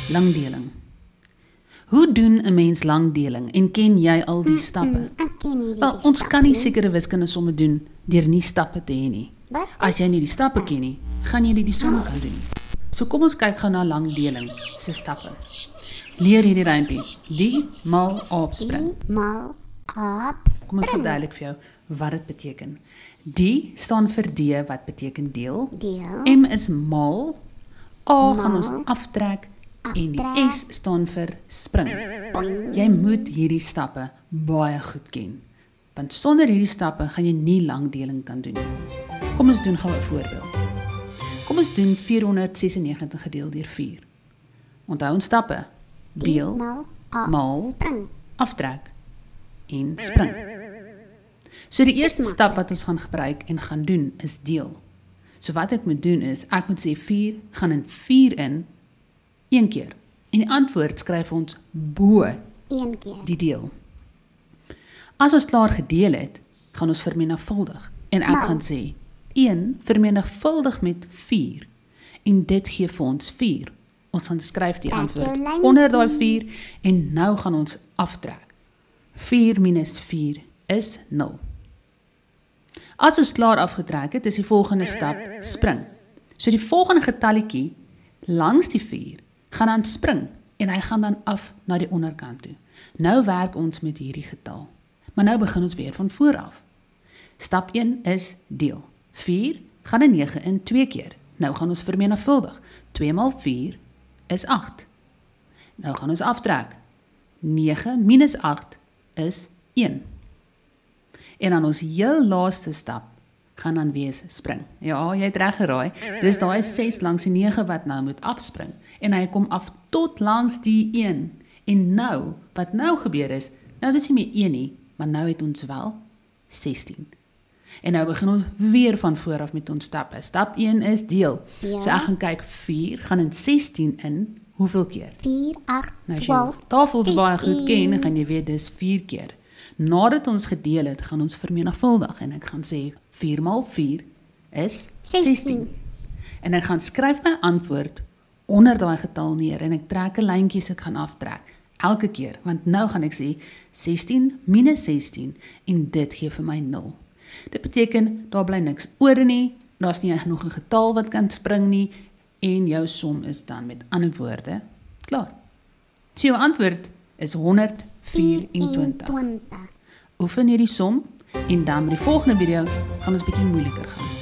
Langdeling. Hoe doen 'n mens langdeling en ken jy al die stappe? Ek ken nie Wel, ons kan nie sekere wiskunde somme doen deur nie stappe te hê nie. Wat As jy nie die stappe ken nie, gaan jy nie die somme kan doen nie. So kom ons kyk gou na langdeling se stappe. Leer hierdie rympie. Die mal opspring. mal op Kom ek verduidelik vir jou wat dit beteken. Die staan vir D wat beteken deel. deel M is mal. A gaan ons aftrek en die S staan vir spring. Jy moet hierdie stappe baie goed ken. Want sonder hierdie stappe gaan jy nie langdeling kan doen nie. Kom ons doen gou 'n voorbeeld. Kom ons doen 496 gedeel deur 4. Onthou ons stappe. Deel, mal op mal, spring. aftrek en spring. So die eerste stap wat ons gaan gebruik en gaan doen is deel. So wat ek moet doen is, ek moet sê 4 gaan in 4 in, 1 keer. En die antwoord skryf ons bo Een keer. die deel. As ons klaar gedeel het, gaan ons vermenigvuldig. En ek gaan sê, 1 vermenigvuldig met 4. En dit gee vir ons 4. Ons gaan skryf die Trek antwoord jou lyntjie. onder daai 4 en nou gaan ons aftrek. 4 minus 4 is 0. As ons klaar afgetrek het, is die volgende stap spring. So die volgende getalletjie langs die 4 gaan dan spring en hy gaan dan af na die onderkant toe. Nou werk ons met hierdie getal. Maar nou begin ons weer van voor af. Stap 1 is deel. 4 gaan in 9 in 2 keer. Nou gaan ons vermenigvuldig. 2 maal 4 is 8. Nou gaan ons aftrek. 9 minus 8 is 1. En dan ons heel laaste stap gaan dan wees spring. Ja, jy het reg geraai. Dis daai 6 langs die 9 wat nou moet afspring. En hy kom af tot langs die 1. En nou, wat nou gebeur is, nou is dit nie meer 1 nie, maar nou het ons wel 16. En nou begin ons weer van voor af met ons stappe. Stap 1 is deel. Ja. So ek gaan kyk, 4 gaan in 16 in, hoeveel keer? 4, 8, Nou as jy 12, tafels baie goed 16. ken, gaan jy weet dis 4 keer. Nadat ons gedeel het, gaan ons vermenigvuldig en ek gaan sê 4 maal 4 is 16. En ek gaan skryf my antwoord onder daai getal neer en ek trek 'n lyntjie so ek gaan aftrek elke keer, want nou gaan ek sê 16 minus 16 en dit gee vir my 0. Dit beteken daar bly niks oor nie, daar's nie nog 'n getal wat kan spring nie en jou som is dan met ander woorde klaar. So jou antwoord is 124. Oefen hierdie som en dan met die volgende video gaan ons bietjie moeiliker gaan.